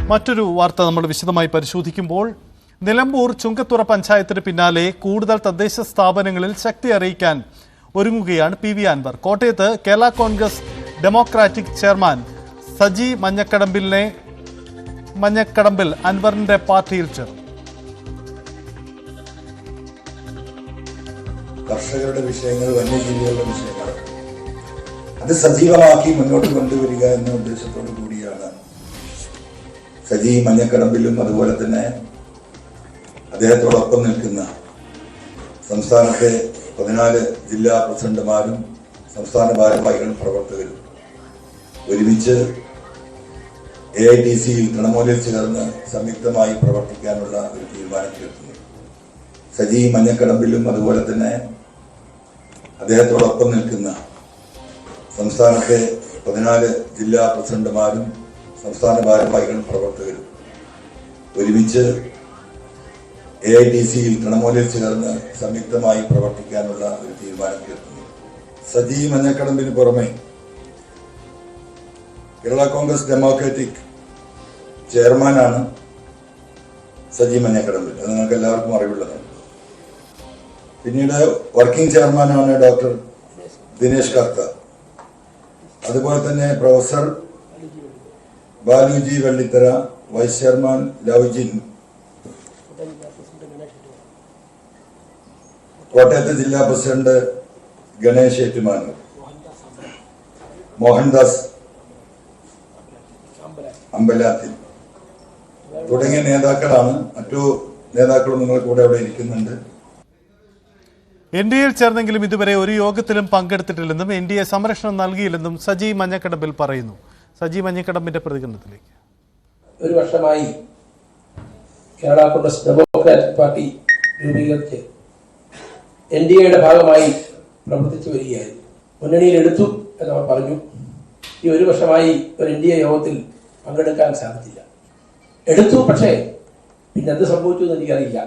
മറ്റൊരു വാർത്ത നമ്മൾ വിശദമായി പരിശോധിക്കുമ്പോൾ നിലമ്പൂർ ചുങ്കത്തുറ പഞ്ചായത്തിന് പിന്നാലെ കൂടുതൽ തദ്ദേശ സ്ഥാപനങ്ങളിൽ ശക്തി അറിയിക്കാൻ ഒരുങ്ങുകയാണ് പി.വി. അൻവർ. കോട്ടയത്ത് കേരള കോൺഗ്രസ് ഡെമോക്രാറ്റിക് ചെയർമാൻ സജി മഞ്ഞക്കടമ്പിൽ അൻവറിന്റെ പാർട്ടിയിൽ ചേർന്നു. കർഷകരുടെ വിഷയങ്ങൾ, വന്യജീവികളുടെ വിഷയങ്ങൾ അത് സജീവമാക്കി മുന്നോട്ട് കൊണ്ടുവരിക എന്ന ഉദ്ദേശത്തോടു കൂടിയാണ് സജി മഞ്ഞക്കടമ്പിലും അതുപോലെ തന്നെ അദ്ദേഹത്തോടൊപ്പം നിൽക്കുന്ന സംസ്ഥാനത്തെ 14 ജില്ലാ പ്രസിഡന്റുമാരും സംസ്ഥാന ഭാരവാഹികളും പ്രവർത്തകരും ഒരുമിച്ച് AITC-യിൽ തൃണമൂലിൽ ചേർന്ന് സംയുക്തമായി പ്രവർത്തിക്കാനുള്ള ഒരു തീരുമാനത്തിലെത്തുന്നു. സജി മഞ്ഞക്കടമ്പിലും അതുപോലെ തന്നെ അദ്ദേഹത്തോടൊപ്പം നിൽക്കുന്ന സംസ്ഥാനത്തെ 14 ജില്ലാ പ്രസിഡന്റുമാരും സംസ്ഥാന ഭാരവാഹികളും പ്രവർത്തകരും ഒരുമിച്ച് AITC-യിൽ തൃണമൂലിൽ ചേർന്ന് സംയുക്തമായി പ്രവർത്തിക്കാനുള്ള ഒരു തീരുമാനത്തിലെത്തുന്നു. സജി മഞ്ഞക്കടമ്പിന് പുറമെ കേരള കോൺഗ്രസ് ഡെമോക്രാറ്റിക് ചെയർമാനാണ് സജി മഞ്ഞക്കടമ്പിൽ. അത് നിങ്ങൾക്ക് എല്ലാവർക്കും അറിവുള്ളതാണ്. പിന്നീട് വർക്കിംഗ് ചെയർമാനാണ് ഡോക്ടർ ദിനേശ് കർത്ത. അതുപോലെ തന്നെ പ്രൊഫസർ ബാലുജി വെള്ളിത്തറ, വൈസ് ചെയർമാൻ ലവ്ജിൻ, കോട്ടയത്തെ ജില്ലാ പ്രസിഡന്റ് ഗണേഷ് ഏറ്റുമാനൂർ, മോഹൻദാസ് അമ്പലാത്തിൽ തുടങ്ങിയ നേതാക്കളാണ്. മറ്റു നേതാക്കളും നിങ്ങൾക്ക് കൂടെ അവിടെ ഇരിക്കുന്നുണ്ട്. NDA-യിൽ ചേർന്നെങ്കിലും ഇതുവരെ ഒരു യോഗത്തിലും പങ്കെടുത്തിട്ടില്ലെന്നും NDA സംരക്ഷണം നൽകിയില്ലെന്നും സജി മഞ്ഞക്കടമ്പിൽ പറയുന്നു. സജി മഞ്ഞക്കടമ്പിന്റെ പ്രതികരണത്തിലേക്ക്. ഒരു വർഷമായി കേരള കോൺഗ്രസ് ഡെമോക്രാറ്റിക് പാർട്ടി രൂപീകരിച്ച് NDA-യുടെ ഭാഗമായി പ്രവർത്തിച്ചു വരികയായിരുന്നു. മുന്നണിയിൽ എടുത്തു എന്നവർ പറഞ്ഞു. ഈ ഒരു വർഷമായി ഒരു NDA യോഗത്തിൽ പങ്കെടുക്കാൻ സാധിച്ചില്ല. എടുത്തു, പക്ഷേ പിന്നെ എന്ത് സംഭവിച്ചു എന്ന് എനിക്കറിയില്ല.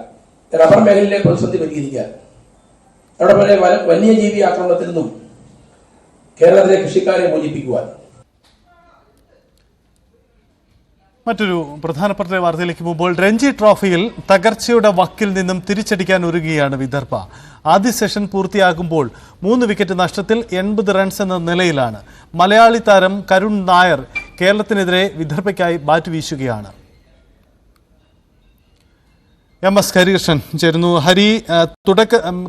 റബ്ബർ മേഖലയിലെ പ്രതിസന്ധി പരിഹരിക്കാൻ, അവിടെ പോലെ വന്യജീവി ആക്രമണത്തിൽ നിന്നും കേരളത്തിലെ കൃഷിക്കാരെ മോചിപ്പിക്കുവാൻ. മറ്റൊരു പ്രധാനപ്പെട്ട വാർത്തയിലേക്ക് പോകുമ്പോൾ രഞ്ജി ട്രോഫിയിൽ തകർച്ചയുടെ വക്കിൽ നിന്നും തിരിച്ചടിക്കാൻ ഒരുങ്ങുകയാണ് വിദർഭ. ആദ്യ സെഷൻ പൂർത്തിയാകുമ്പോൾ 3 വിക്കറ്റ് നഷ്ടത്തിൽ 80 റൺസ് എന്ന നിലയിലാണ്. മലയാളി താരം കരുൺ നായർ കേരളത്തിനെതിരെ വിദർഭയ്ക്കായി ബാറ്റ് വീശുകയാണ്. MS ഹരികൃഷ്ണൻ ചേരുന്നു. ഹരി,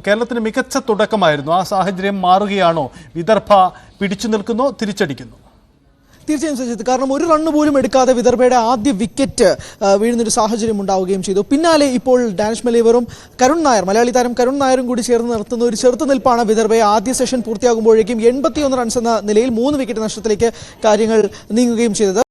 കേരളത്തിന് മികച്ച തുടക്കമായിരുന്നു. ആ സാഹചര്യം മാറുകയാണോ? വിദർഭ പിടിച്ചു നിൽക്കുന്നോ, തിരിച്ചടിക്കുന്നു? തീർച്ചയായും സജിത്ത്, കാരണം ഒരു റണ്ണ് പോലും എടുക്കാതെ വിദർഭയുടെ ആദ്യ വിക്കറ്റ് വീഴുന്നൊരു സാഹചര്യം ഉണ്ടാവുകയും ചെയ്തു. പിന്നാലെ ഇപ്പോൾ ഡാനിഷ് മലേവറും കരുൺ നായർ, മലയാളി താരം കരുൺ നായരും കൂടി ചേർന്ന് നടത്തുന്ന ഒരു ചെറുത്തുനിൽപ്പാണ് വിദർഭയെ ആദ്യ സെഷൻ പൂർത്തിയാകുമ്പോഴേക്കും 81 റൺസ് എന്ന നിലയിൽ 3 വിക്കറ്റ് നഷ്ടത്തിലേക്ക് കാര്യങ്ങൾ നീങ്ങുകയും ചെയ്തത്.